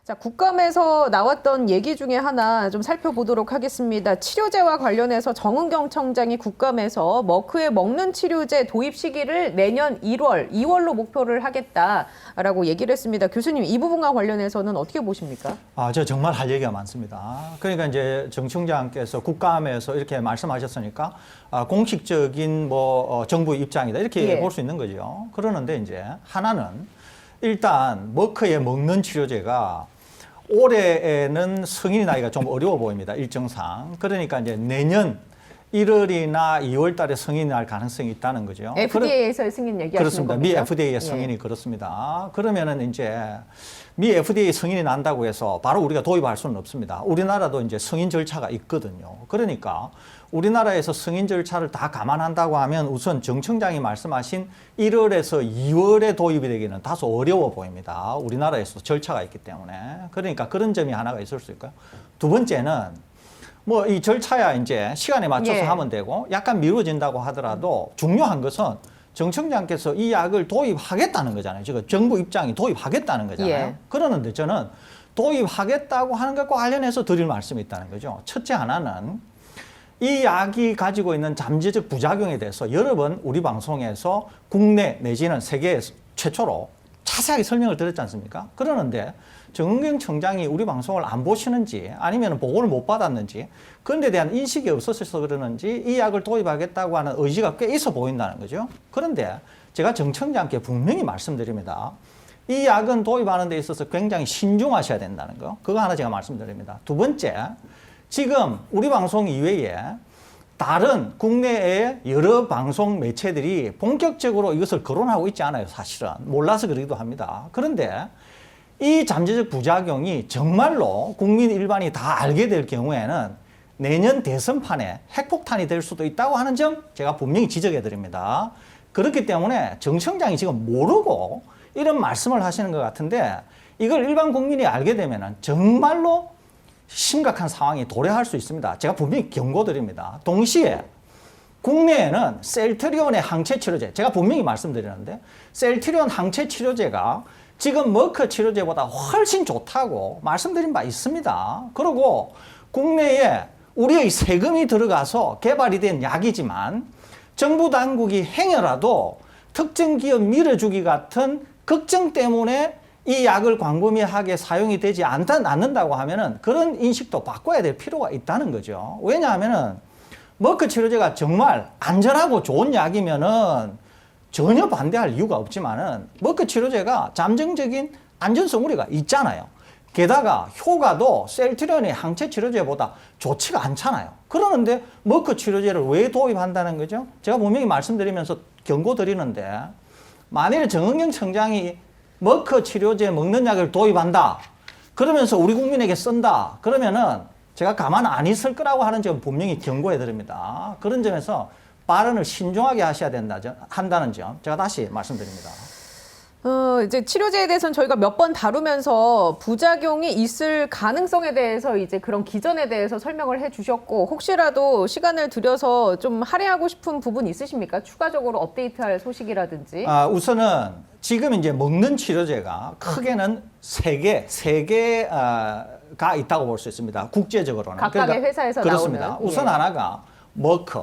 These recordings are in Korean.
자, 국감에서 나왔던 얘기 중에 하나 좀 살펴보도록 하겠습니다. 치료제와 관련해서 정은경 청장이 국감에서 머크의 먹는 치료제 도입 시기를 내년 2월로 목표를 하겠다라고 얘기를 했습니다. 교수님, 이 부분과 관련해서는 어떻게 보십니까? 저 정말 할 얘기가 많습니다. 그러니까 이제 정 청장께서 국감에서 이렇게 말씀하셨으니까 공식적인 정부 입장이다 이렇게 볼 수 있는 거죠. 그러는데 이제 하나는 일단 머크의 먹는 치료제가 올해에는 승인이 나기가 좀 어려워 보입니다. 일정상. 그러니까 이제 내년 1월이나 2월 달에 승인이 날 가능성이 있다는 거죠. FDA에서의 승인 얘기하시는 그렇습니다. 겁니까? 미 FDA의 승인이 그렇습니다. 그러면은 이제 미 FDA 승인이 난다고 해서 바로 우리가 도입할 수는 없습니다. 우리나라도 이제 승인 절차가 있거든요. 그러니까 우리나라에서 승인 절차를 다 감안한다고 하면 우선 정 청장이 말씀하신 1월에서 2월에 도입이 되기는 다소 어려워 보입니다. 우리나라에서 절차가 있기 때문에. 그러니까 그런 점이 하나가 있을 수 있고요. 두 번째는 이 절차야 이제 시간에 맞춰서 하면 되고 약간 미뤄진다고 하더라도 중요한 것은 정 청장께서 이 약을 도입하겠다는 거잖아요. 지금 정부 입장이 도입하겠다는 거잖아요. 그러는데 저는 도입하겠다고 하는 것과 관련해서 드릴 말씀이 있다는 거죠. 첫째 하나는 이 약이 가지고 있는 잠재적 부작용에 대해서 여러 번 우리 방송에서 국내 내지는 세계 최초로 자세하게 설명을 드렸지 않습니까? 그러는데 정은경 청장이 우리 방송을 안 보시는지 아니면 보고를 못 받았는지 그런 데 대한 인식이 없었어서 그러는지 이 약을 도입하겠다고 하는 의지가 꽤 있어 보인다는 거죠. 그런데 제가 정 청장께 분명히 말씀드립니다. 이 약은 도입하는 데 있어서 굉장히 신중하셔야 된다는 거. 그거 하나 제가 말씀드립니다. 두 번째, 지금 우리 방송 이외에 다른 국내의 여러 방송 매체들이 본격적으로 이것을 거론하고 있지 않아요. 사실은. 몰라서 그러기도 합니다. 그런데 이 잠재적 부작용이 정말로 국민 일반이 다 알게 될 경우에는 내년 대선판에 핵폭탄이 될 수도 있다고 하는 점 제가 분명히 지적해 드립니다. 그렇기 때문에 정 청장이 지금 모르고 이런 말씀을 하시는 것 같은데 이걸 일반 국민이 알게 되면 정말로 심각한 상황이 도래할 수 있습니다. 제가 분명히 경고드립니다. 동시에 국내에는 셀트리온의 항체 치료제, 제가 분명히 말씀드리는데 셀트리온 항체 치료제가 지금 머크 치료제보다 훨씬 좋다고 말씀드린 바 있습니다. 그리고 국내에 우리의 세금이 들어가서 개발이 된 약이지만 정부 당국이 행여라도 특정 기업 밀어주기 같은 걱정 때문에 이 약을 광범위하게 사용이 되지 않는다고 하면은 그런 인식도 바꿔야 될 필요가 있다는 거죠. 왜냐하면은 머크 치료제가 정말 안전하고 좋은 약이면은 전혀 반대할 이유가 없지만은 머크 치료제가 잠정적인 안전성 우려가 있잖아요. 게다가 효과도 셀트리온의 항체 치료제보다 좋지가 않잖아요. 그러는데 머크 치료제를 왜 도입한다는 거죠? 제가 분명히 말씀드리면서 경고드리는데 만일 정은경 청장이 머크 치료제 먹는 약을 도입한다. 그러면서 우리 국민에게 쓴다. 그러면은 제가 가만 안 있을 거라고 하는 점 분명히 경고해 드립니다. 그런 점에서 발언을 신중하게 하셔야 한다는 점 제가 다시 말씀드립니다. 이제 치료제에 대해서는 저희가 몇 번 다루면서 부작용이 있을 가능성에 대해서 이제 그런 기전에 대해서 설명을 해 주셨고 혹시라도 시간을 들여서 좀 할애하고 싶은 부분 있으십니까? 추가적으로 업데이트할 소식이라든지. 우선은 지금 이제 먹는 치료제가 크게는 세 개가 있다고 볼 수 있습니다. 국제적으로는. 각각의 회사에서 그렇습니다. 나오는. 우선 하나가 머크,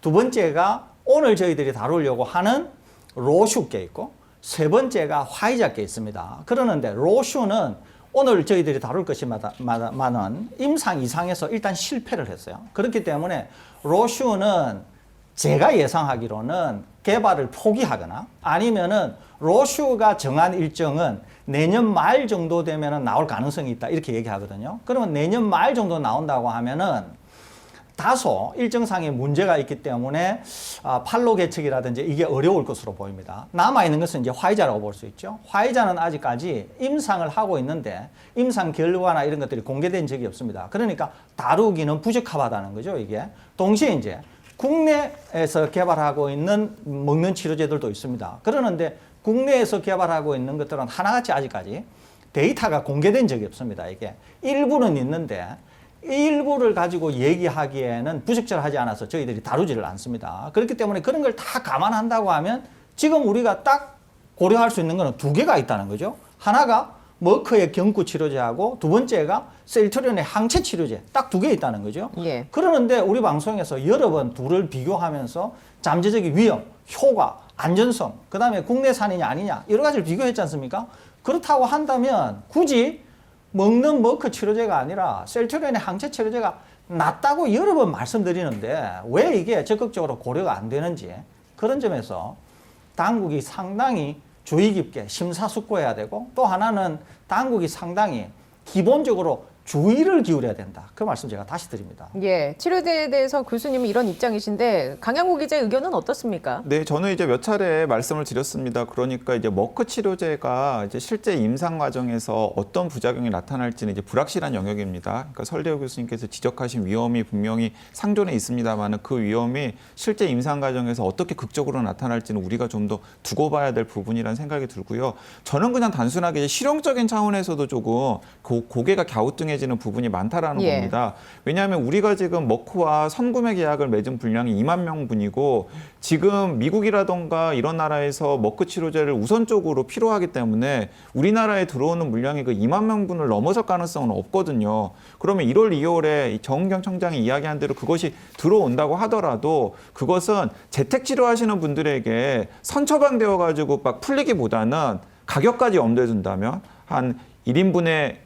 두 번째가 오늘 저희들이 다루려고 하는 로슈께 있고 세 번째가 화이자께 있습니다. 그러는데 로슈는 오늘 저희들이 다룰 것이만은 임상 이상에서 일단 실패를 했어요. 그렇기 때문에 로슈는 제가 예상하기로는 개발을 포기하거나 아니면은 로슈가 정한 일정은 내년 말 정도 되면은 나올 가능성이 있다 이렇게 얘기하거든요. 그러면 내년 말 정도 나온다고 하면은 다소 일정상의 문제가 있기 때문에 판로 개척이라든지 이게 어려울 것으로 보입니다. 남아있는 것은 이제 화이자라고 볼 수 있죠. 화이자는 아직까지 임상을 하고 있는데 임상 결과나 이런 것들이 공개된 적이 없습니다. 그러니까 다루기는 부적합하다는 거죠, 이게. 동시에 이제 국내에서 개발하고 있는 먹는 치료제들도 있습니다. 그러는데 국내에서 개발하고 있는 것들은 하나같이 아직까지 데이터가 공개된 적이 없습니다, 이게. 일부는 있는데 이 일부를 가지고 얘기하기에는 부적절하지 않아서 저희들이 다루지를 않습니다. 그렇기 때문에 그런 걸 다 감안한다고 하면 지금 우리가 딱 고려할 수 있는 것은 두 개가 있다는 거죠. 하나가 머크의 경구 치료제하고 두 번째가 셀트리온의 항체 치료제 딱 두 개 있다는 거죠. 예. 그러는데 우리 방송에서 여러 번 둘을 비교하면서 잠재적인 위험, 효과, 안전성, 그다음에 국내산이냐 아니냐 여러 가지를 비교했지 않습니까? 그렇다고 한다면 굳이 먹는 머크 치료제가 아니라 셀트리온의 항체 치료제가 낫다고 여러 번 말씀드리는데 왜 이게 적극적으로 고려가 안 되는지 그런 점에서 당국이 상당히 주의 깊게 심사숙고해야 되고 또 하나는 당국이 상당히 기본적으로 주의를 기울여야 된다. 그 말씀 제가 다시 드립니다. 예, 치료제에 대해서 교수님은 이런 입장이신데 강양구 기자의 의견은 어떻습니까? 네, 저는 이제 몇 차례 말씀을 드렸습니다. 그러니까 이제 머크 치료제가 이제 실제 임상 과정에서 어떤 부작용이 나타날지는 이제 불확실한 영역입니다. 그러니까 설대호 교수님께서 지적하신 위험이 분명히 상존에 있습니다만은 그 위험이 실제 임상 과정에서 어떻게 극적으로 나타날지는 우리가 좀 더 두고 봐야 될 부분이라는 생각이 들고요. 저는 그냥 단순하게 이제 실용적인 차원에서도 조금 고개가 갸우뚱해지는 부분이 많다라는 예. 겁니다. 왜냐하면 우리가 지금 머크와 선구매 계약을 맺은 분량이 2만 명분이고 지금 미국이라던가 이런 나라에서 머크 치료제를 우선적으로 필요하기 때문에 우리나라에 들어오는 물량이 그 2만 명분을 넘어설 가능성은 없거든요. 그러면 1월, 2월에 정은경 청장이 이야기한 대로 그것이 들어온다고 하더라도 그것은 재택 치료하시는 분들에게 선처방되어 가지고 막 풀리기보다는 가격까지 염두에 둔다면 한 1인분에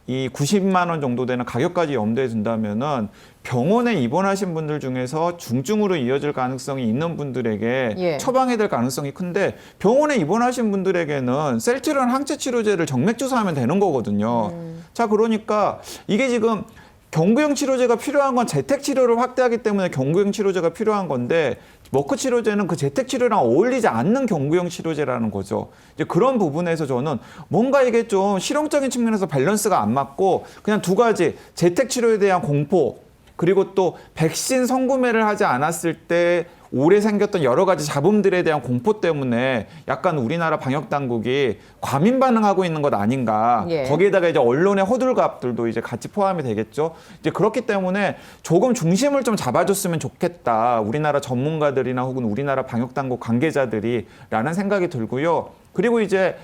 이 90만 원 정도 되는 가격까지 염두에 둔다면은 병원에 입원하신 분들 중에서 중증으로 이어질 가능성이 있는 분들에게 예. 처방이 될 가능성이 큰데 병원에 입원하신 분들에게는 셀트리온 항체 치료제를 정맥 주사하면 되는 거거든요. 자, 그러니까 이게 지금 경구용 치료제가 필요한 건 재택 치료를 확대하기 때문에 경구용 치료제가 필요한 건데 머크 치료제는 그 재택 치료랑 어울리지 않는 경구용 치료제라는 거죠. 이제 그런 부분에서 저는 뭔가 이게 좀 실용적인 측면에서 밸런스가 안 맞고 그냥 두 가지 재택 치료에 대한 공포 그리고 또 백신 선구매를 하지 않았을 때 올해 생겼던 여러 가지 잡음들에 대한 공포 때문에 약간 우리나라 방역 당국이 과민 반응하고 있는 것 아닌가. 예. 거기에다가 이제 언론의 호들갑들도 이제 같이 포함이 되겠죠. 이제 그렇기 때문에 조금 중심을 좀 잡아줬으면 좋겠다. 우리나라 전문가들이나 혹은 우리나라 방역 당국 관계자들이라는 생각이 들고요. 그리고 이제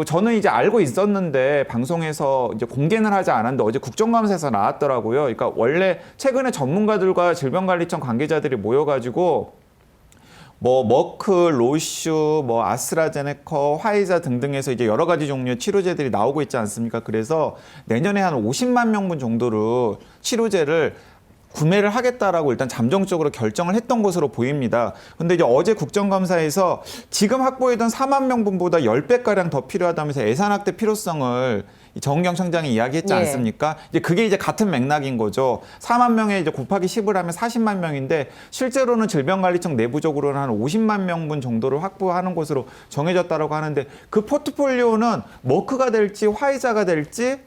저는 이제 알고 있었는데 방송에서 이제 공개는 하지 않았는데 어제 국정감사에서 나왔더라고요. 그러니까 원래 최근에 전문가들과 질병관리청 관계자들이 모여가지고 뭐 머크, 로슈, 뭐 아스트라제네카, 화이자 등등에서 이제 여러 가지 종류의 치료제들이 나오고 있지 않습니까? 그래서 내년에 한 50만 명분 정도로 치료제를 구매를 하겠다라고 일단 잠정적으로 결정을 했던 것으로 보입니다. 근데 이제 어제 국정감사에서 지금 확보했던 4만 명분보다 10배가량 더 필요하다면서 예산 확대 필요성을 정은경 청장이 이야기했지 예. 않습니까? 이제 그게 이제 같은 맥락인 거죠. 4만 명에 이제 곱하기 10을 하면 40만 명인데 실제로는 질병관리청 내부적으로는 한 50만 명분 정도를 확보하는 것으로 정해졌다라고 하는데 그 포트폴리오는 머크가 될지 화이자가 될지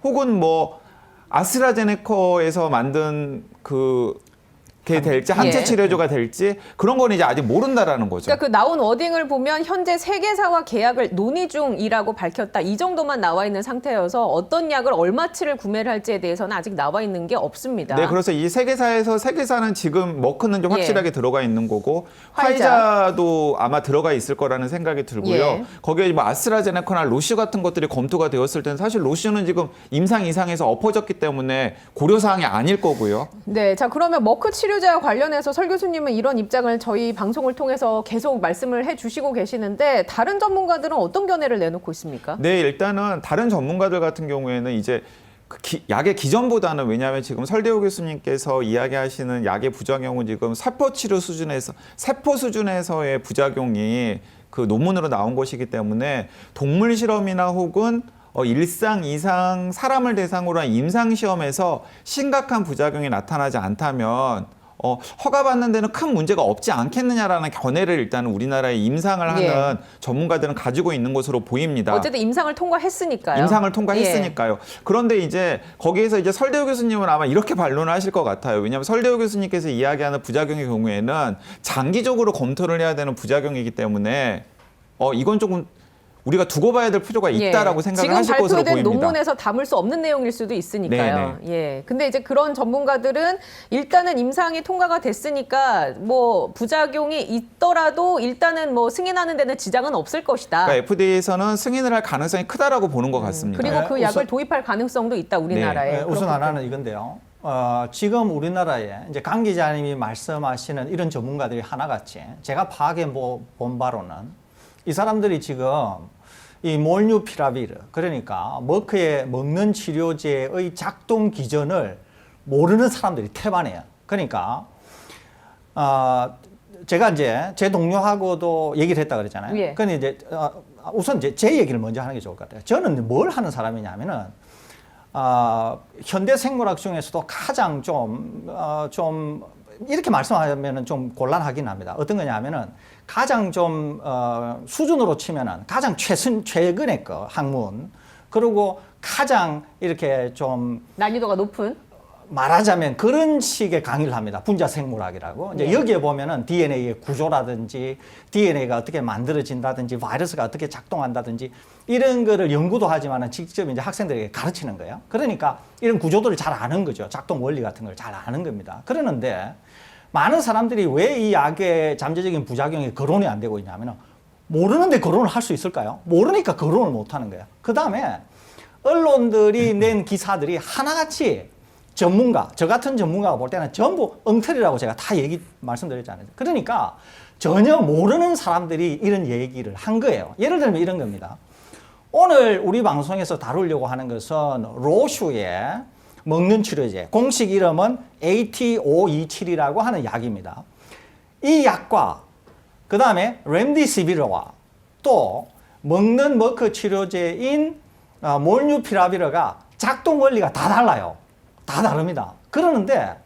혹은 뭐 아스트라제네카에서 만든 게 될지 항체 예. 치료제가 될지 그런 건 이제 아직 모른다라는 거죠. 그러니까 그 나온 워딩을 보면 현재 세계사와 계약을 논의 중이라고 밝혔다. 이 정도만 나와 있는 상태여서 어떤 약을 얼마치를 구매를 할지에 대해서는 아직 나와 있는 게 없습니다. 네, 그래서 이 세계사는 지금 머크는 좀 확실하게 들어가 있는 거고 화이자. 화이자도 아마 들어가 있을 거라는 생각이 들고요. 예. 거기에 뭐 아스트라제네카나 로슈 같은 것들이 검토가 되었을 때는 사실 로슈는 지금 임상 이상에서 엎어졌기 때문에 고려 사항이 아닐 거고요. 네, 자 그러면 머크 치료제와 관련해서 설 교수님은 이런 입장을 저희 방송을 통해서 계속 말씀을 해주시고 계시는데 다른 전문가들은 어떤 견해를 내놓고 있습니까? 네, 일단은 다른 전문가들 같은 경우에는 이제 약의 기전보다는 왜냐하면 지금 설대호 교수님께서 이야기하시는 약의 부작용은 지금 세포 수준에서의 부작용이 그 논문으로 나온 것이기 때문에 동물 실험이나 혹은 일상 이상 사람을 대상으로 한 임상 시험에서 심각한 부작용이 나타나지 않다면 허가받는 데는 큰 문제가 없지 않겠느냐라는 견해를 일단 우리나라에 임상을 하는 예. 전문가들은 가지고 있는 것으로 보입니다. 어쨌든 임상을 통과했으니까요. 임상을 통과했으니까요. 예. 그런데 이제 거기에서 이제 설대호 교수님은 아마 이렇게 반론을 하실 것 같아요. 왜냐하면 설대호 교수님께서 이야기하는 부작용의 경우에는 장기적으로 검토를 해야 되는 부작용이기 때문에 이건 조금 우리가 두고 봐야 될 필요가 있다라고 생각을 하실 것으로 지금 발표된 보입니다. 논문에서 담을 수 없는 내용일 수도 있으니까요. 네네. 예. 근데 이제 그런 전문가들은 일단은 임상이 통과가 됐으니까 뭐 부작용이 있더라도 일단은 뭐 승인하는 데는 지장은 없을 것이다. 그러니까 FDA에서는 승인을 할 가능성이 크다라고 보는 것 같습니다. 그리고 그 네, 약을 우선- 도입할 가능성도 있다 우리나라에. 네, 우선 하나는 이건데요. 지금 우리나라에 이제 강 기자님이 말씀하시는 이런 전문가들이 하나같이 제가 파악해 본 바로는 이 사람들이 지금 이 몰뉴피라비르 그러니까 머크의 먹는 치료제의 작동 기전을 모르는 사람들이 태반이에요. 그러니까 제가 이제 제 동료하고도 얘기를 했다 그랬잖아요. 예. 근데 이제 우선 이제 제 얘기를 먼저 하는 게 좋을 것 같아요. 저는 뭘 하는 사람이냐면은 현대 생물학 중에서도 가장 좀 이렇게 말씀하면은 좀 곤란하긴 합니다. 어떤 거냐면은 가장 좀 수준으로 치면은 가장 최근의 거 학문 그리고 가장 이렇게 좀 난이도가 높은. 말하자면 그런 식의 강의를 합니다. 분자 생물학이라고. 이제 네. 여기에 보면은 DNA의 구조라든지 DNA가 어떻게 만들어진다든지 바이러스가 어떻게 작동한다든지 이런 거를 연구도 하지만은 직접 이제 학생들에게 가르치는 거예요. 그러니까 이런 구조들을 잘 아는 거죠. 작동 원리 같은 걸 잘 아는 겁니다. 그러는데 많은 사람들이 왜 이 약의 잠재적인 부작용이 거론이 안 되고 있냐면은 모르는데 거론을 할 수 있을까요? 모르니까 거론을 못 하는 거예요. 그 다음에 언론들이 낸 기사들이 하나같이 전문가, 저 같은 전문가가 볼 때는 전부 엉터리라고 제가 다 말씀드렸잖아요. 그러니까 전혀 모르는 사람들이 이런 얘기를 한 거예요. 예를 들면 이런 겁니다. 오늘 우리 방송에서 다루려고 하는 것은 로슈의 먹는 치료제, 공식 이름은 AT527이라고 하는 약입니다. 이 약과 그 다음에 렘디시비르와 또 먹는 머크 치료제인 몰뉴피라비르가 작동 원리가 다 달라요. 다 다릅니다. 그러는데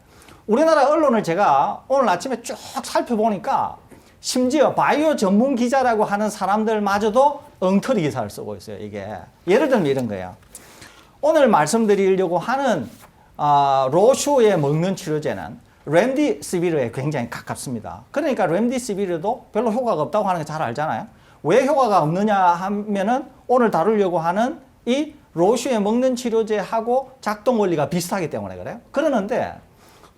우리나라 언론을 제가 오늘 아침에 쭉 살펴보니까 심지어 바이오 전문 기자라고 하는 사람들마저도 엉터리 기사를 쓰고 있어요. 이게 예를 들면 이런 거예요. 오늘 말씀드리려고 하는 로슈의 먹는 치료제는 렘디시비르에 굉장히 가깝습니다. 그러니까 렘디시비르도 별로 효과가 없다고 하는 거 잘 알잖아요. 왜 효과가 없느냐 하면은 오늘 다루려고 하는 이 로슈의 먹는 치료제하고 작동 원리가 비슷하기 때문에 그래요. 그러는데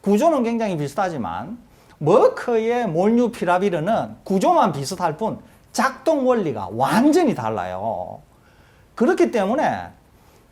구조는 굉장히 비슷하지만 머크의 몰뉴피라비르는 구조만 비슷할 뿐 작동 원리가 완전히 달라요. 그렇기 때문에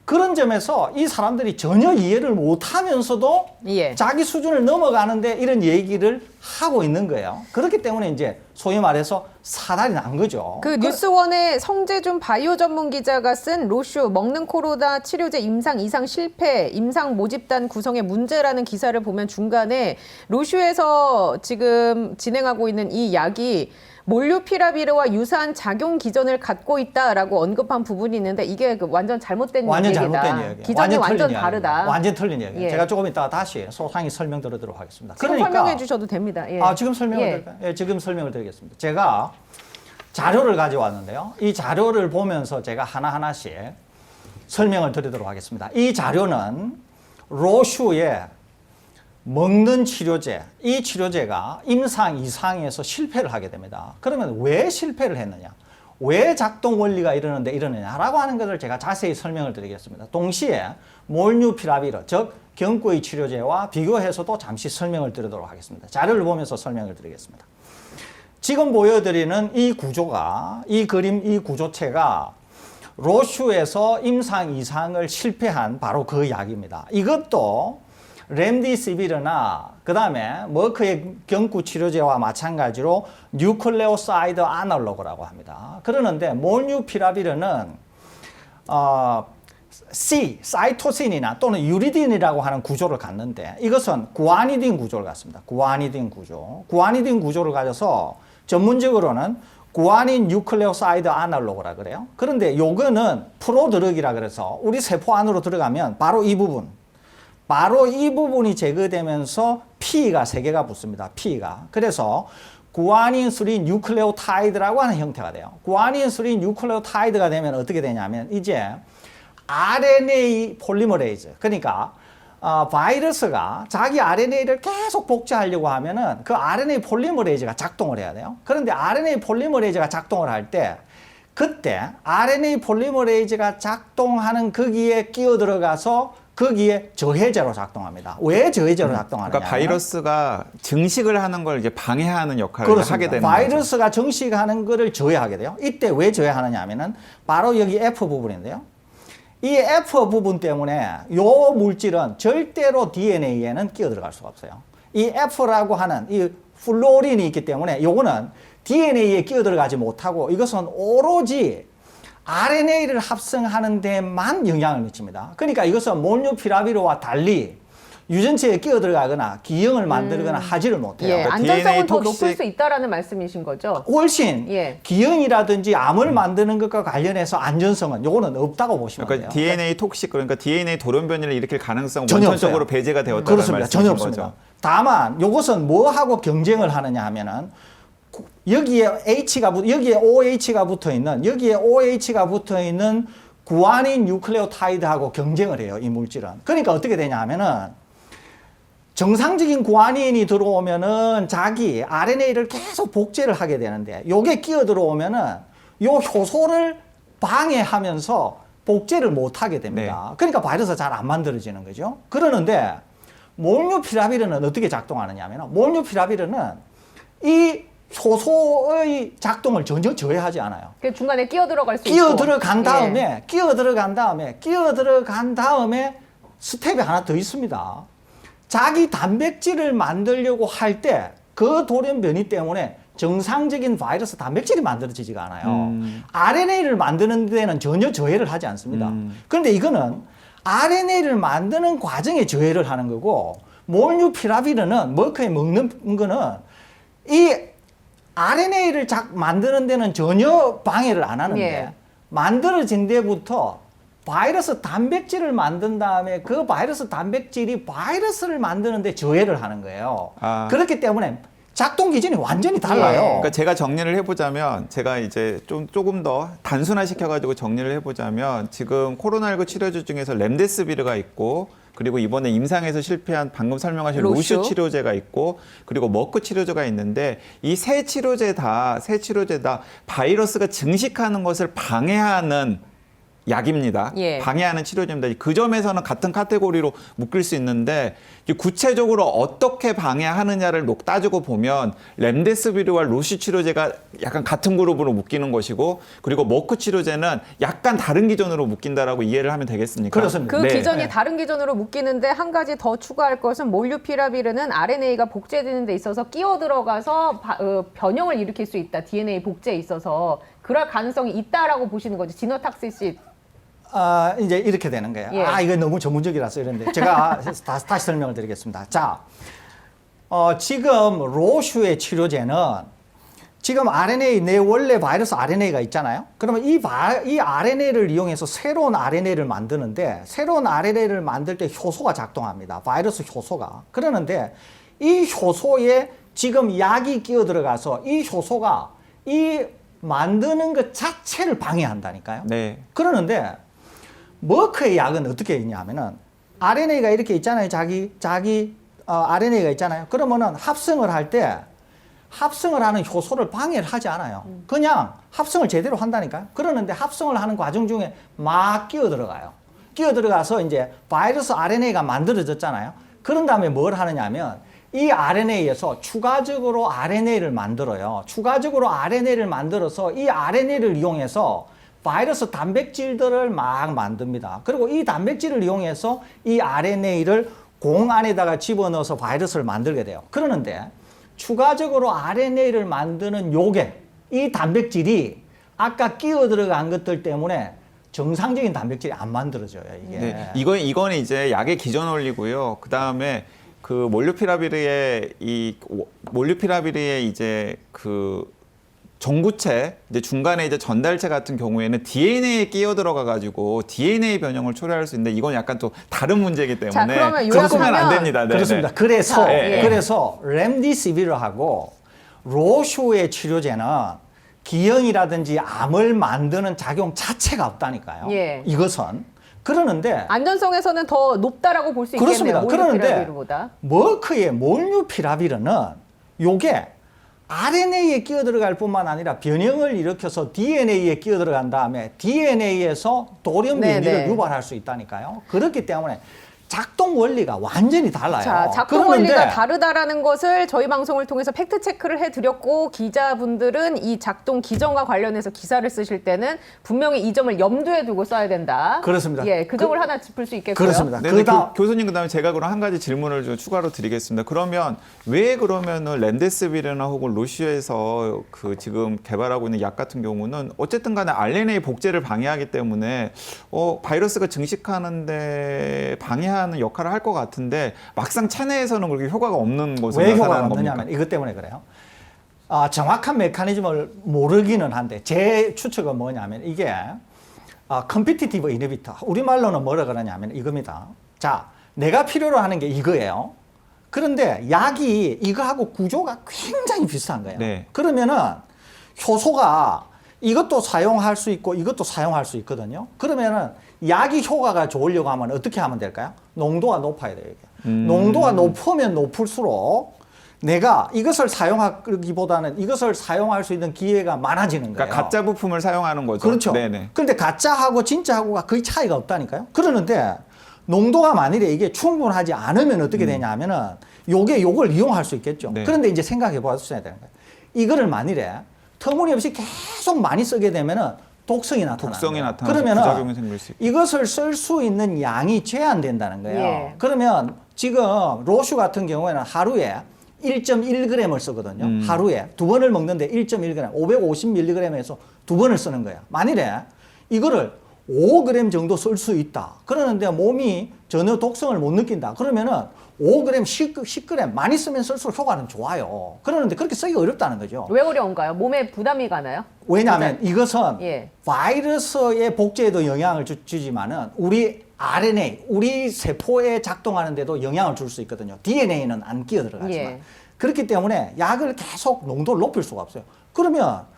그런 점에서 이 사람들이 전혀 이해를 못하면서도 예. 자기 수준을 넘어가는데 이런 얘기를 하고 있는 거예요. 그렇기 때문에 이제 소위 말해서 사달이 난 거죠. 그 뉴스원의 성재준 바이오 전문 기자가 쓴 로슈 먹는 코로나 치료제 임상 이상 실패, 임상 모집단 구성의 문제라는 기사를 보면 중간에 로슈에서 지금 진행하고 있는 이 약이 몰뉴피라비르와 유사한 작용 기전을 갖고 있다라고 언급한 부분이 있는데 이게 완전 잘못된 완전 얘기다. 잘못된 얘기예요. 기전이 완전 틀린 다르다. 이야기예요. 완전 틀린 얘기예요. 예. 제가 조금 이따 다시 소상히 설명드리도록 하겠습니다. 지금 설명해 주셔도 됩니다. 예. 지금 설명을 예. 드릴까요? 예, 지금 설명을 드리겠습니다. 제가 자료를 가져왔는데요. 이 자료를 보면서 제가 하나하나씩 설명을 드리도록 하겠습니다. 이 자료는 로슈의 먹는 치료제, 이 치료제가 임상 이상에서 실패를 하게 됩니다. 그러면 왜 실패를 했느냐? 왜 작동 원리가 이러느냐라고 하는 것을 제가 자세히 설명을 드리겠습니다. 동시에 몰뉴피라비르, 즉 경구의 치료제와 비교해서도 잠시 설명을 드리도록 하겠습니다. 자료를 보면서 설명을 드리겠습니다. 지금 보여드리는 이 구조가, 이 그림, 이 구조체가 로슈에서 임상 이상을 실패한 바로 그 약입니다. 이것도 렘디시비르나 그 다음에 머크의 경구 치료제와 마찬가지로 뉴클레오사이드 아날로그라고 합니다. 그러는데 몰뉴피라비르는 사이토신이나 또는 유리딘이라고 하는 구조를 갖는데 이것은 구아니딘 구조를 갖습니다. 구아니딘 구조. 구아니딘 구조를 가져서 전문적으로는 구아닌 뉴클레오사이드 아날로그라 그래요. 그런데 요거는 프로드럭이라 그래서 우리 세포 안으로 들어가면 바로 이 부분이 제거되면서 P가 3개가 붙습니다. P가. 그래서 구아닌 3 뉴클레오타이드라고 하는 형태가 돼요. 구아닌 3 뉴클레오타이드가 되면 어떻게 되냐면 이제 RNA 폴리머레이즈, 그러니까 바이러스가 자기 RNA를 계속 복제하려고 하면은 그 RNA 폴리머레이즈가 작동을 해야 돼요. 그런데 RNA 폴리머레이즈가 작동을 할 때 그때 RNA 폴리머레이즈가 작동하는 거기에 끼어 들어가서 거기에 저해제로 작동합니다. 왜 저해제로 작동하느냐? 그러니까 바이러스가 증식을 하는 걸 이제 방해하는 역할을 그렇습니다. 하게 되는 바이러스가 증식하는 거를 저해하게 돼요. 이때 왜 저해하느냐 하면은 바로 여기 F 부분인데요. 이 F 부분 때문에 요 물질은 절대로 DNA에는 끼어 들어갈 수가 없어요. 이 F라고 하는 이 플로린이 있기 때문에 요거는 DNA에 끼어 들어가지 못하고 이것은 오로지 RNA를 합성하는 데만 영향을 미칩니다. 그러니까 이것은 몰누피라비르와 달리 유전체에 끼어 들어가거나 기형을 만들거나 하지를 못해요. 예, 그러니까 안전성은 DNA 더 톡식- 높을 수 있다라는 말씀이신 거죠? 훨씬 예. 기형이라든지 암을 만드는 것과 관련해서 안전성은 요거는 없다고 보시면 그러니까 돼요. DNA 톡식 그러니까 DNA 돌연 변이를 일으킬 가능성 전혀 원천적으로 없어요. 배제가 되었다는 그렇습니다. 전혀 말씀이신 없습니다. 거죠. 다만 이것은 뭐하고 경쟁을 하느냐 하면은 여기에 여기에 OH가 붙어 있는 구아닌 뉴클레오타이드하고 경쟁을 해요. 이 물질은. 그러니까 어떻게 되냐 하면은 정상적인 구아닌이 들어오면은 자기 RNA를 계속 복제를 하게 되는데 요게 끼어 들어오면은 요 효소를 방해하면서 복제를 못 하게 됩니다. 그러니까 바이러스가 잘 안 만들어지는 거죠. 그러는데 몰누피라비르는 어떻게 작동하느냐 하면 몰누피라비르는 이 효소의 작동을 전혀 저해하지 않아요. 그 중간에 끼어 들어갈 수 끼어 있고. 들어간 다음에 예. 끼어 들어간 다음에 스텝이 하나 더 있습니다. 자기 단백질을 만들려고 할 때 그 돌연 변이 때문에 정상적인 바이러스 단백질이 만들어지지가 않아요. RNA를 만드는 데는 전혀 저해를 하지 않습니다. 그런데 이거는 RNA를 만드는 과정에 저해를 하는 거고 몰누피라비르는 머크에 먹는 거는 이 RNA를 만드는 데는 전혀 방해를 안 하는데 예. 만들어진 데부터 바이러스 단백질을 만든 다음에 그 바이러스 단백질이 바이러스를 만드는데 저해를 하는 거예요. 아. 그렇기 때문에 작동 기준이 완전히 달라요. 예. 그러니까 제가 정리를 해보자면 제가 이제 조금 더 단순화시켜가지고 정리를 해보자면 지금 코로나19 치료제 중에서 렘데스비르가 있고 그리고 이번에 임상에서 실패한 방금 설명하신 로슈. 로슈 치료제가 있고 그리고 머크 치료제가 있는데 이 세 치료제 다 바이러스가 증식하는 것을 방해하는 약입니다. 예. 방해하는 치료제입니다. 그 점에서는 같은 카테고리로 묶일 수 있는데 이제 구체적으로 어떻게 방해하느냐를 따지고 보면 렘데스비르와 로시 치료제가 약간 같은 그룹으로 묶이는 것이고 그리고 머크 치료제는 약간 다른 기전으로 묶인다라고 이해를 하면 되겠습니까? 그렇습니다. 그 네. 기전이 다른 기전으로 묶이는데 한 가지 더 추가할 것은 몰누피라비르는 RNA가 복제되는 데 있어서 끼어 들어가서 변형을 일으킬 수 있다. DNA 복제에 있어서 그럴 가능성이 있다라고 보시는 거죠. 지노탁시시. 이제 이렇게 되는 거예요. 예. 이거 너무 전문적이라서 이런데 제가 다시 설명을 드리겠습니다. 자, 지금 로슈의 치료제는 지금 RNA 내 원래 바이러스 RNA가 있잖아요. 그러면 이 RNA를 이용해서 새로운 RNA를 만드는데 새로운 RNA를 만들 때 효소가 작동합니다. 바이러스 효소가. 그러는데 이 효소에 지금 약이 끼어 들어가서 이 효소가 이 만드는 것 자체를 방해한다니까요. 네. 그러는데 머크의 약은 어떻게 있냐면은 RNA가 이렇게 있잖아요. 자기 RNA가 있잖아요. 그러면은 합성을 하는 효소를 방해를 하지 않아요. 그냥 합성을 제대로 한다니까요. 그러는데 합성을 하는 과정 중에 막 끼어 들어가요. 끼어 들어가서 이제 바이러스 RNA가 만들어졌잖아요. 그런 다음에 뭘 하느냐면 이 RNA에서 추가적으로 RNA를 만들어요. 추가적으로 RNA를 만들어서 이 RNA를 이용해서 바이러스 단백질들을 막 만듭니다. 그리고 이 단백질을 이용해서 이 RNA를 공 안에다가 집어넣어서 바이러스를 만들게 돼요. 그러는데 추가적으로 RNA를 만드는 이 단백질이 아까 끼어 들어간 것들 때문에 정상적인 단백질이 안 만들어져요, 이게. 네. 이거는 이제 약의 기전 원리고요. 그 다음에 그 몰누피라비르의 이제 그 전구체 이제 중간에 이제 전달체 같은 경우에는 DNA에 끼어 들어가 가지고 DNA 변형을 초래할 수 있는데 이건 약간 또 다른 문제이기 때문에 자, 그러면 그러면 안 요약하면- 됩니다. 네, 그렇습니다. 네. 그래서 자, 예. 렘디시비르하고 로슈의 치료제는 기형이라든지 암을 만드는 작용 자체가 없다니까요. 예. 이것은 그러는데 안전성에서는 더 높다라고 볼 수 있겠네요. 그렇습니다. 그러는데 몰누피라비르보다. 머크의 몰누피라비르는 요게 RNA에 끼어 들어갈 뿐만 아니라 변형을 일으켜서 DNA에 끼어 들어간 다음에 DNA에서 돌연변이를 네네. 유발할 수 있다니까요. 그렇기 때문에 작동 원리가 완전히 달라요. 자, 작동 그러는데 원리가 다르다라는 것을 저희 방송을 통해서 팩트 체크를 해드렸고 기자분들은 이 작동 기전과 관련해서 기사를 쓰실 때는 분명히 이 점을 염두에 두고 써야 된다. 그렇습니다. 예, 그 점을 하나 짚을 수 있겠고요. 그렇습니다. 네, 교수님 그다음에 제가 그럼 한 가지 질문을 좀 추가로 드리겠습니다. 그러면 왜 그러면은 렘데시비르나 혹은 로슈에서 그 지금 개발하고 있는 약 같은 경우는 어쨌든 간에 RNA 복제를 방해하기 때문에 바이러스가 증식하는데 방해하는 역할을 할 것 같은데 막상 체내에서는 그렇게 효과가 없는 것으로 왜 효과가 나타나는 겁니까? 없느냐면 이것 때문에 그래요. 정확한 메커니즘을 모르기는 한데 제 추측은 뭐냐면 이게 컴피티티브 이니비터 우리말로는 뭐라 그러냐면 이겁니다. 자, 내가 필요로 하는 게 이거예요. 그런데 약이 이거하고 구조가 굉장히 비슷한 거예요. 네. 그러면은 효소가 이것도 사용할 수 있고 이것도 사용할 수 있거든요. 그러면은 약이 효과가 좋으려고 하면 어떻게 하면 될까요? 농도가 높아야 돼요. 이게. 농도가 높으면 높을수록 내가 이것을 사용하기보다는 이것을 사용할 수 있는 기회가 많아지는 거예요. 그러니까 가짜 부품을 사용하는 거죠. 그렇죠. 네네. 그런데 가짜하고 진짜하고가 거의 차이가 없다니까요. 그러는데 농도가 만일에 이게 충분하지 않으면 어떻게 되냐면은 요걸 이용할 수 있겠죠. 네. 그런데 이제 생각해 보셔야 되는 거예요. 이거를 만일에 터무니없이 계속 많이 쓰게 되면은 독성이 나타나는 독성이 거예요. 나타나서 그러면은 부작용이 생길 수 있고. 이것을 쓸 수 있는 양이 제한된다는 거예요. 예. 그러면 지금 로슈 같은 경우에는 하루에 1.1g을 쓰거든요. 하루에 두 번을 먹는데 1.1g, 550mg에서 두 번을 쓰는 거예요. 만일에 이거를 5g 정도 쓸 수 있다. 그러는데 몸이 전혀 독성을 못 느낀다. 그러면은 5g, 10g 많이 쓰면 쓸수록 효과는 좋아요. 그러는데 그렇게 쓰기 어렵다는 거죠. 왜 어려운가요? 몸에 부담이 가나요? 왜냐하면 이것은 예. 바이러스의 복제에도 영향을 주지만은 우리 RNA, 우리 세포에 작동하는 데도 영향을 줄 수 있거든요. DNA는 안 끼어 들어가지만. 예. 그렇기 때문에 약을 계속 농도를 높일 수가 없어요. 그러면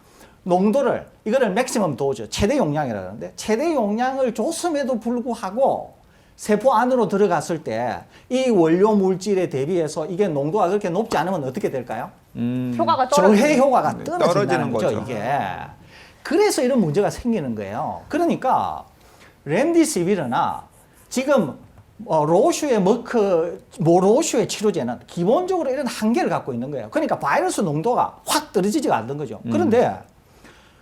농도를, 이거를 맥시멈 도즈, 최대 용량이라고 하는데 최대 용량을 줬음에도 불구하고 세포 안으로 들어갔을 때 이 원료 물질에 대비해서 이게 농도가 그렇게 높지 않으면 어떻게 될까요? 효과가 저해 떨어지는 효과가 네, 떨어진다는 떨어지는 거죠, 거죠. 이게. 그래서 이런 문제가 생기는 거예요. 그러니까 렘디시비르나 지금 로슈의 로슈의 치료제는 기본적으로 이런 한계를 갖고 있는 거예요. 그러니까 바이러스 농도가 확 떨어지지가 않는 거죠. 그런데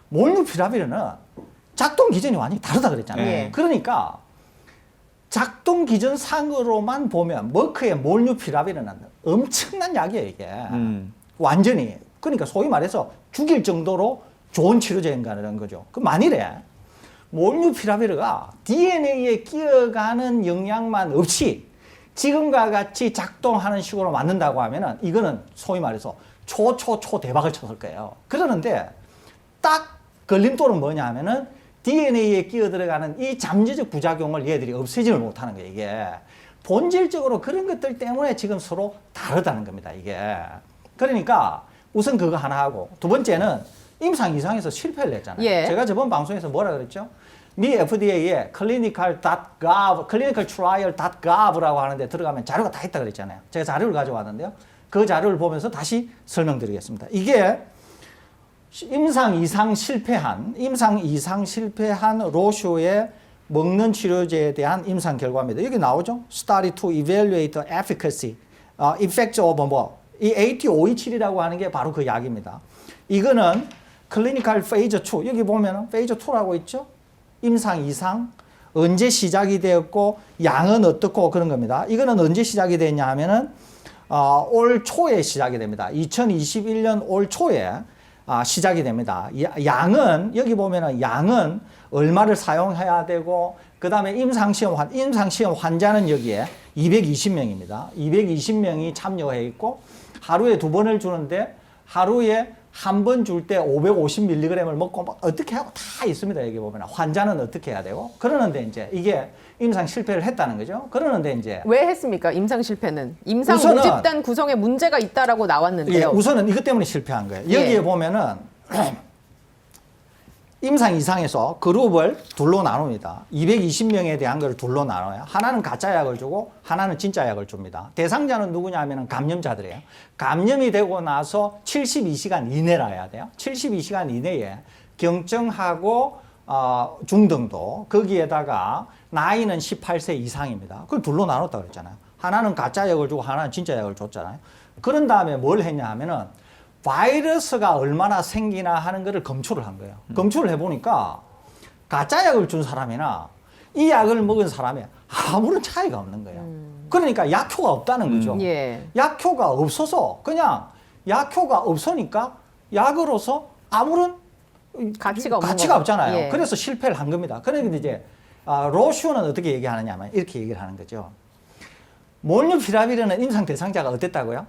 몰누피라비르는 작동 기전이 완전히 다르다 그랬잖아요. 예. 그러니까 작동 기전상으로만 보면 머크의 몰누피라비르는 엄청난 약이에요, 이게. 완전히. 그러니까 소위 말해서 죽일 정도로 좋은 치료제인가라는 거죠. 그 만일에 몰누피라비르가 DNA에 끼어가는 영향만 없이 지금과 같이 작동하는 식으로 만든다고 하면은 이거는 소위 말해서 초 대박을 쳤을 거예요. 그러는데 딱 걸림돌은 뭐냐 하면은 DNA에 끼어 들어가는 이 잠재적 부작용을 얘들이 없애지를 못하는 거예요, 이게. 본질적으로 그런 것들 때문에 지금 서로 다르다는 겁니다, 이게. 그러니까 우선 그거 하나 하고 두 번째는 임상 이상에서 실패를 했잖아요. 예. 제가 저번 방송에서 뭐라 그랬죠? 미 FDA에 clinicaltrial.gov라고 하는데 들어가면 자료가 다 있다 그랬잖아요. 제가 자료를 가져왔는데요. 그 자료를 보면서 다시 설명드리겠습니다. 이게 임상 이상 실패한 로슈의 먹는 치료제에 대한 임상 결과입니다. 여기 나오죠? Study to evaluate the efficacy, effects of 이 AT527이라고 하는 게 바로 그 약입니다. 이거는 클리니컬 페이즈 2, 여기 보면 페이즈 2라고 있죠? 임상 이상, 언제 시작이 되었고, 양은 어떻고 그런 겁니다. 이거는 언제 시작이 됐냐 하면은, 올 초에 시작이 됩니다. 2021년 올 초에 시작이 됩니다. 양은, 여기 보면은 양은 얼마를 사용해야 되고, 그 다음에 임상시험 환자는 여기에 220명입니다. 220명이 참여해 있고, 하루에 2번을 주는데, 하루에 한 번 줄 때 550mg을 먹고 막 어떻게 하고 다 있습니다. 여기 보면 환자는 어떻게 해야 되고 그러는데 이제 이게 임상 실패를 했다는 거죠. 그러는데 이제 왜 했습니까? 임상 실패는 임상 우선은- 모집단 구성에 문제가 있다라고 나왔는데요. 예, 우선은 이것 때문에 실패한 거예요. 여기에 예. 보면은 임상 이상에서 그룹을 둘로 나눕니다. 220명에 대한 걸 둘로 나눠요. 하나는 가짜 약을 주고 하나는 진짜 약을 줍니다. 대상자는 누구냐면 감염자들이에요. 감염이 되고 나서 72시간 이내라 해야 돼요. 72시간 이내에 경증하고 중등도, 거기에다가 나이는 18세 이상입니다. 그걸 둘로 나눴다고 그랬잖아요. 하나는 가짜 약을 주고 하나는 진짜 약을 줬잖아요. 그런 다음에 뭘 했냐 하면은 바이러스가 얼마나 생기나 하는 것을 검출을 한 거예요. 검출을 해보니까 가짜 약을 준 사람이나 이 약을 먹은 사람이 아무런 차이가 없는 거예요. 그러니까 약효가 없다는 거죠. 예. 약효가 없어서 그냥 약효가 없으니까 약으로서 아무런 가치가 없는 가치가 거죠. 없잖아요. 예. 그래서 실패를 한 겁니다. 그런데 이제 로슈는 어떻게 얘기하느냐면 이렇게 얘기를 하는 거죠. 몰누피라비르는 임상 대상자가 어땠다고요?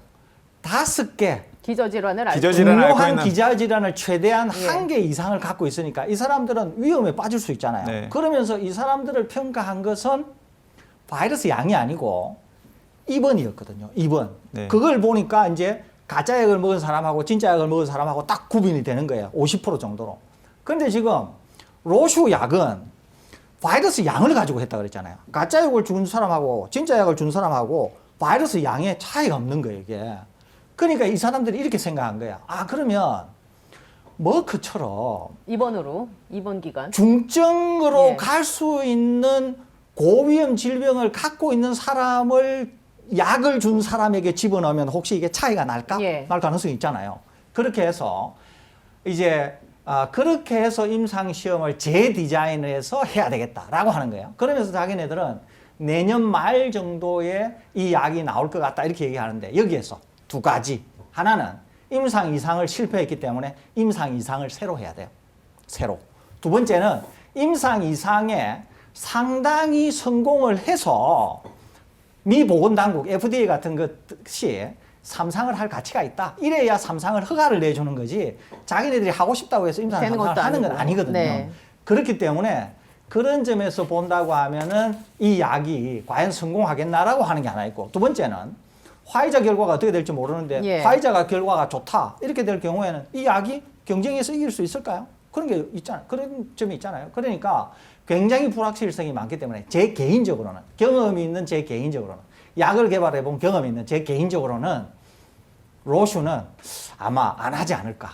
5개 기저질환을 앓고 기저질환을 앓고 중요한 있는 기저질환을 최대한 예. 1개 이상을 갖고 있으니까 이 사람들은 위험에 빠질 수 있잖아요. 네. 그러면서 이 사람들을 평가한 것은 바이러스 양이 아니고 입원이었거든요. 입원. 네. 그걸 보니까 이제 가짜 약을 먹은 사람하고 진짜 약을 먹은 사람하고 딱 구분이 되는 거예요. 50% 정도로. 그런데 지금 로슈 약은 바이러스 양을 가지고 했다 그랬잖아요. 가짜 약을 준 사람하고 진짜 약을 준 사람하고 바이러스 양에 차이가 없는 거예요, 이게. 그러니까 이 사람들이 이렇게 생각한 거야. 아, 그러면 머크처럼 입원 기간. 중증으로 예. 갈 수 있는 고위험 질병을 갖고 있는 사람을 약을 준 사람에게 집어넣으면 혹시 이게 차이가 날까? 예. 날 가능성이 있잖아요. 그렇게 해서 이제 그렇게 해서 임상시험을 재디자인해서 해야 되겠다라고 하는 거예요. 그러면서 자기네들은 내년 말 정도에 이 약이 나올 것 같다 이렇게 얘기하는데 여기에서 두 가지. 하나는 임상 이상을 실패했기 때문에 임상 이상을 새로 해야 돼요. 새로. 두 번째는 임상 이상에 상당히 성공을 해서 미 보건당국 FDA 같은 것이 3상을 할 가치가 있다. 이래야 3상을 허가를 내주는 거지. 자기네들이 하고 싶다고 해서 임상 되는 3상을 것도 하는 건 아니고. 아니거든요. 네. 그렇기 때문에 그런 점에서 본다고 하면은 이 약이 과연 성공하겠나라고 하는 게 하나 있고, 두 번째는 화이자 결과가 어떻게 될지 모르는데 예. 화이자가 결과가 좋다 이렇게 될 경우에는 이 약이 경쟁에서 이길 수 있을까요? 그런 게 있잖아요. 그런 점이 있잖아요. 그러니까 굉장히 불확실성이 많기 때문에 제 개인적으로는 경험이 있는 제 개인적으로는 약을 개발해 본 경험이 있는 제 개인적으로는 로슈는 아마 안 하지 않을까.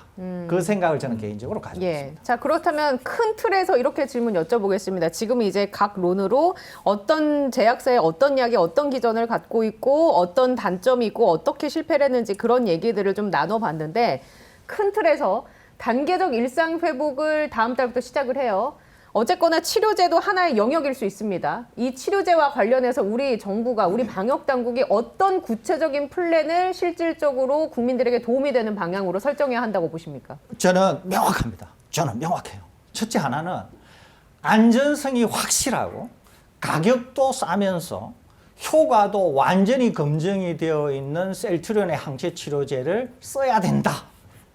그 생각을 저는 개인적으로 가지고 예. 있습니다. 자, 그렇다면 큰 틀에서 이렇게 질문 여쭤보겠습니다. 지금 이제 각 론으로 어떤 제약사에 어떤 약이 어떤 기전을 갖고 있고 어떤 단점이 있고 어떻게 실패를 했는지 그런 얘기들을 좀 나눠봤는데 큰 틀에서 단계적 일상 회복을 다음 달부터 시작을 해요. 어쨌거나 치료제도 하나의 영역일 수 있습니다. 이 치료제와 관련해서 우리 정부가, 우리 방역 당국이 어떤 구체적인 플랜을 실질적으로 국민들에게 도움이 되는 방향으로 설정해야 한다고 보십니까? 저는 명확합니다. 저는 명확해요. 첫째 하나는 안전성이 확실하고 가격도 싸면서 효과도 완전히 검증이 되어 있는 셀트리온의 항체 치료제를 써야 된다.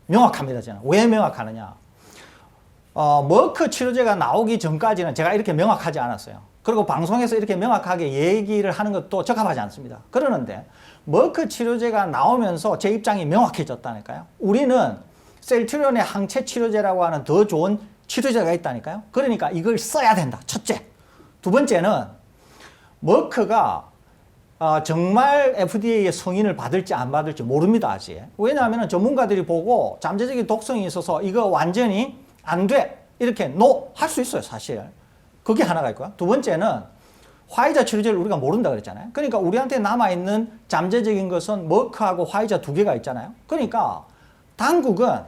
명확합니다. 저는. 왜 명확하느냐? 머크 치료제가 나오기 전까지는 제가 이렇게 명확하지 않았어요. 그리고 방송에서 이렇게 명확하게 얘기를 하는 것도 적합하지 않습니다. 그러는데 머크 치료제가 나오면서 제 입장이 명확해졌다니까요. 우리는 셀트리온의 항체 치료제라고 하는 더 좋은 치료제가 있다니까요. 그러니까 이걸 써야 된다. 첫째. 두 번째는 머크가 정말 FDA의 승인을 받을지 안 받을지 모릅니다. 아직. 왜냐하면 전문가들이 보고 잠재적인 독성이 있어서 이거 완전히 안 돼. 이렇게 노 할 수 있어요, 사실. 그게 하나가 있고요. 두 번째는 화이자 치료제를 우리가 모른다 그랬잖아요. 그러니까 우리한테 남아있는 잠재적인 것은 머크하고 화이자 두 개가 있잖아요. 그러니까 당국은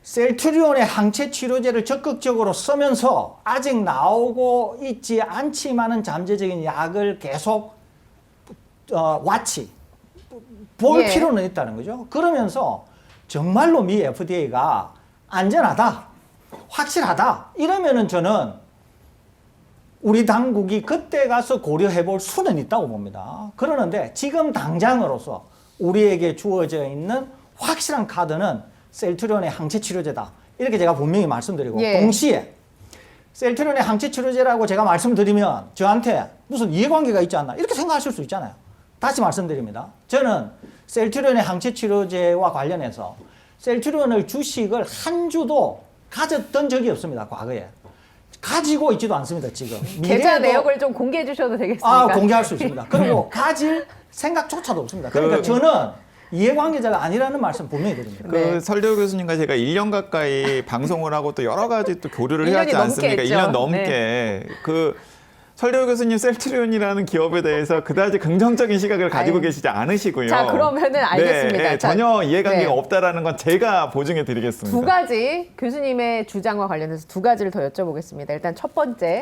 셀트리온의 항체 치료제를 적극적으로 쓰면서 아직 나오고 있지 않지만은 잠재적인 약을 계속 볼 예. 필요는 있다는 거죠. 그러면서 정말로 미 FDA가 안전하다, 확실하다 이러면은 저는 우리 당국이 그때 가서 고려해 볼 수는 있다고 봅니다. 그러는데 지금 당장으로서 우리에게 주어져 있는 확실한 카드는 셀트리온의 항체 치료제다. 이렇게 제가 분명히 말씀드리고 예. 동시에 셀트리온의 항체 치료제라고 제가 말씀드리면 저한테 무슨 이해관계가 있지 않나 이렇게 생각하실 수 있잖아요. 다시 말씀드립니다. 저는 셀트리온의 항체 치료제와 관련해서 셀트리온을 주식을 한 주도 가졌던 적이 없습니다. 과거에. 가지고 있지도 않습니다. 지금. 계좌 미래에도- 내역을 좀 공개해 주셔도 되겠습니까? 공개할 수 있습니다. 그리고 가질 생각조차도 없습니다. 그러니까 저는 이해관계자가 아니라는 말씀 분명히 드립니다. 그 네. 설대호 교수님과 제가 1년 가까이 방송을 하고 또 여러 가지 또 교류를 1년이 해왔지 않습니까? 넘게 1년 했죠. 넘게. 그 설대호 교수님 셀트리온이라는 기업에 대해서 그다지 긍정적인 시각을 가지고 아유. 계시지 않으시고요. 자, 그러면은 알겠습니다. 네, 자, 전혀 이해관계가 네. 없다라는 건 제가 보증해 드리겠습니다. 두 가지 교수님의 주장과 관련해서 두 가지를 더 여쭤보겠습니다. 일단 첫 번째,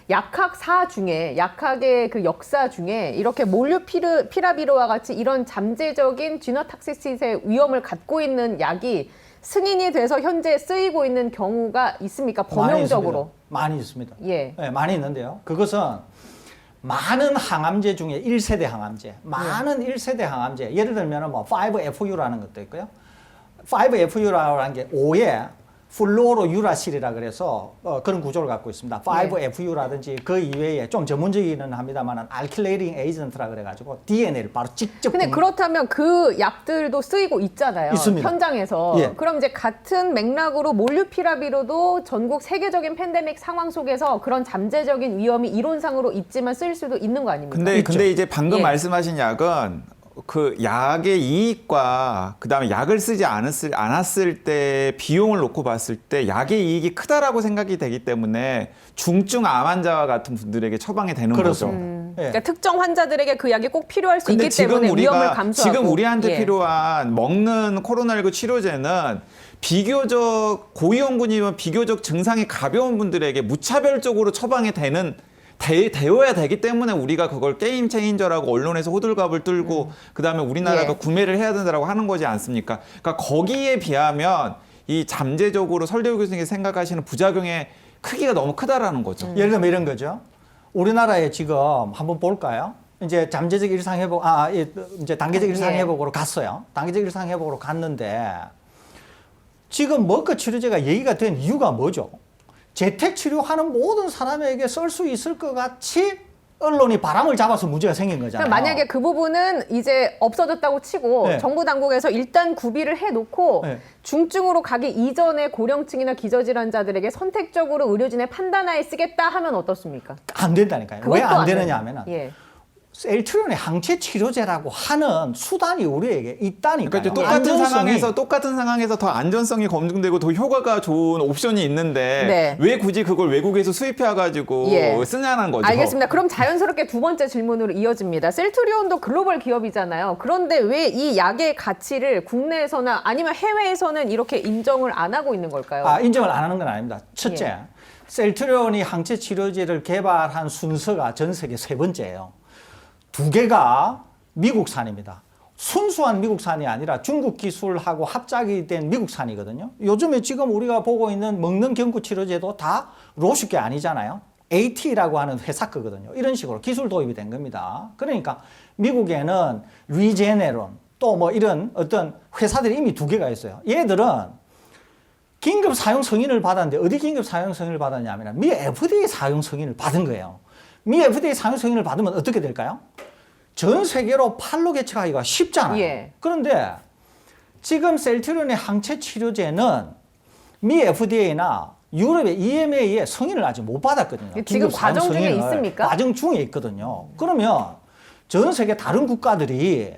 약학사 중에 약학의 그 역사 중에 이렇게 몰루피라비르와 같이 이런 잠재적인 쥐너탁시시스의 위험을 갖고 있는 약이 승인이 돼서 현재 쓰이고 있는 경우가 있습니까? 범용적으로. 많이 있습니다. 예. 네, 많이 있는데요. 그것은 많은 항암제 중에 1세대 항암제, 많은 1세대 항암제, 예를 들면 뭐 5FU라는 것도 있고요. 5FU라는 게 5에 플로로유라실이라 그래서 그런 구조를 갖고 있습니다. 5FU라든지 그 이외에 좀 전문적이기는 합니다만 알킬레이팅 에이전트라 그래가지고 DNA를 바로 직접 근데 그렇다면 그 약들도 쓰이고 있잖아요. 있습니다. 현장에서. 예. 그럼 이제 같은 맥락으로 몰루피라비르도 전국 세계적인 팬데믹 상황 속에서 그런 잠재적인 위험이 이론상으로 있지만 쓰일 수도 있는 거 아닙니까? 근데 이제 방금 예. 말씀하신 약은 그 약의 이익과 그다음에 약을 쓰지 않았을 때 비용을 놓고 봤을 때 약의 이익이 크다라고 생각이 되기 때문에 중증 암 환자와 같은 분들에게 처방이 되는 그렇습니다. 거죠. 예. 그러니까 특정 환자들에게 그 약이 꼭 필요할 수 근데 있기 때문에 위험을 감수하고. 지금 우리한테 예. 필요한 먹는 코로나19 치료제는 비교적 고위험군이면 비교적 증상이 가벼운 분들에게 무차별적으로 처방이 되어야 되기 때문에 우리가 그걸 게임 체인저라고 언론에서 호들갑을 떨고 그다음에 우리나라도 예. 구매를 해야 된다라고 하는 거지 않습니까? 그러니까 거기에 비하면 이 잠재적으로 설대호 교수님이 생각하시는 부작용의 크기가 너무 크다라는 거죠. 예를 들면 이런 거죠. 우리나라에 지금 한번 볼까요? 이제 잠재적 일상 회복, 이제 단계적 일상 예. 회복으로 갔어요. 단계적 일상 회복으로 갔는데 지금 머크 치료제가 얘기가 된 이유가 뭐죠? 재택 치료하는 모든 사람에게 쓸 수 있을 것 같이 언론이 바람을 잡아서 문제가 생긴 거잖아요. 그러니까 만약에 그 부분은 이제 없어졌다고 치고 네. 정부 당국에서 일단 구비를 해놓고 네. 중증으로 가기 이전에 고령층이나 기저질환자들에게 선택적으로 의료진의 판단하에 쓰겠다 하면 어떻습니까? 안 된다니까요. 왜 그것도 안 되느냐 되는. 하면은 예. 셀트리온의 항체 치료제라고 하는 수단이 우리에게 있다니까요. 그러니까 이제 똑같은 상황에서 더 안전성이 검증되고 더 효과가 좋은 옵션이 있는데 네. 왜 굳이 그걸 외국에서 수입해가지고 예. 쓰냐는 거죠. 알겠습니다. 그럼 자연스럽게 두 번째 질문으로 이어집니다. 셀트리온도 글로벌 기업이잖아요. 그런데 왜 이 약의 가치를 국내에서나 아니면 해외에서는 이렇게 인정을 안 하고 있는 걸까요? 인정을 안 하는 건 아닙니다. 첫째, 예. 셀트리온이 항체 치료제를 개발한 순서가 전 세계 세 번째예요. 두 개가 미국산입니다. 순수한 미국산이 아니라 중국 기술하고 합작이 된 미국산이거든요. 요즘에 지금 우리가 보고 있는 먹는 경구 치료제도 다 로슈 게 아니잖아요. AT라고 하는 회사 거거든요. 이런 식으로 기술 도입이 된 겁니다. 그러니까 미국에는 리제네론 또 뭐 이런 어떤 회사들이 이미 두 개가 있어요. 얘들은 긴급 사용 승인을 받았는데 어디 긴급 사용 승인을 받았냐면 미 FDA 사용 승인을 받은 거예요. 미 FDA 사용 승인을 받으면 어떻게 될까요? 전 세계로 팔로 개척하기가 쉽잖아요. 예. 그런데 지금 셀트리온의 항체 치료제는 미 FDA나 유럽의 EMA에 승인을 아직 못 받았거든요. 지금 긴급 사용 과정 중에 승인을. 있습니까? 과정 중에 있거든요. 그러면 전 세계 다른 국가들이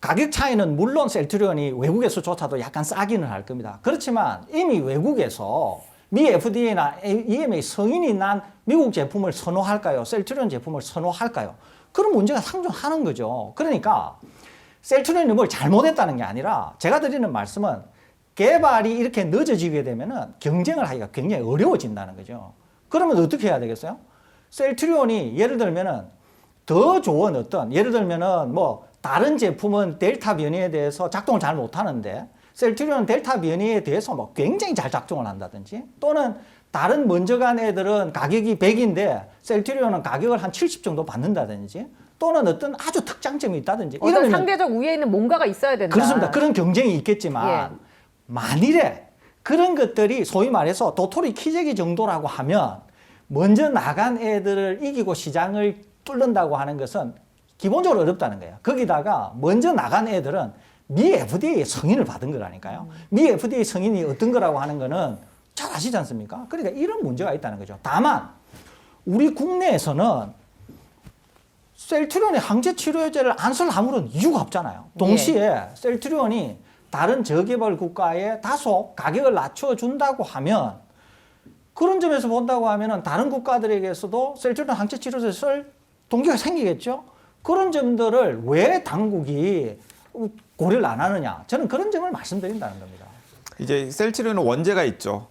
가격 차이는 물론 셀트리온이 외국에서조차도 약간 싸기는 할 겁니다. 그렇지만 이미 외국에서 미 FDA나 EMA 승인이 난 미국 제품을 선호할까요? 셀트리온 제품을 선호할까요? 그런 문제가 상존하는 거죠. 그러니까 셀트리온이 뭘 잘못했다는 게 아니라 제가 드리는 말씀은 개발이 이렇게 늦어지게 되면은 경쟁을 하기가 굉장히 어려워진다는 거죠. 그러면 어떻게 해야 되겠어요? 셀트리온이 예를 들면은 더 좋은 예를 들면은 뭐 다른 제품은 델타 변이에 대해서 작동을 잘 못하는데 셀트리온은 델타 변이에 대해서 뭐 굉장히 잘 작동을 한다든지 또는 다른 먼저 간 애들은 가격이 100인데 셀트리온은 가격을 한 70 정도 받는다든지 또는 어떤 아주 특장점이 있다든지 어떤 이러면은 상대적 우위에 있는 뭔가가 있어야 된다. 그렇습니다. 그런 경쟁이 있겠지만 예. 만일에 그런 것들이 소위 말해서 도토리 키재기 정도라고 하면 먼저 나간 애들을 이기고 시장을 뚫는다고 하는 것은 기본적으로 어렵다는 거예요. 거기다가 먼저 나간 애들은 미 FDA 승인을 받은 거라니까요. 미 FDA 승인이 어떤 거라고 하는 거는 잘 아시지 않습니까? 그러니까 이런 문제가 있다는 거죠. 다만 우리 국내에서는 셀트리온의 항체 치료제를 안 쓸 아무런 이유가 없잖아요. 동시에 셀트리온이 다른 저개발 국가에 다소 가격을 낮춰준다고 하면 그런 점에서 본다고 하면은 다른 국가들에게서도 셀트리온 항체 치료제를 쓸 동기가 생기겠죠. 그런 점들을 왜 당국이 고려를 안 하느냐? 저는 그런 점을 말씀드린다는 겁니다. 이제 셀트리온은 원제가 있죠.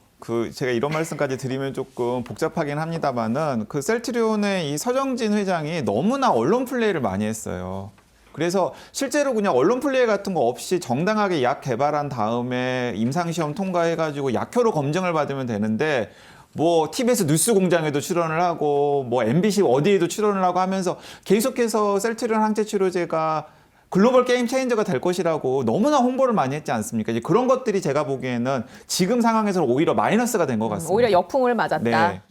제가 이런 말씀까지 드리면 조금 복잡하긴 합니다만은 그 셀트리온의 이 서정진 회장이 너무나 언론 플레이를 많이 했어요. 그래서 실제로 그냥 언론 플레이 같은 거 없이 정당하게 약 개발한 다음에 임상시험 통과해가지고 약효로 검증을 받으면 되는데 뭐 TBS 뉴스공장에도 출연을 하고 뭐 MBC 어디에도 출연을 하고 하면서 계속해서 셀트리온 항체 치료제가 글로벌 게임 체인저가 될 것이라고 너무나 홍보를 많이 했지 않습니까? 이제 그런 것들이 제가 보기에는 지금 상황에서는 오히려 마이너스가 된 것 같습니다. 오히려 역풍을 맞았다. 네.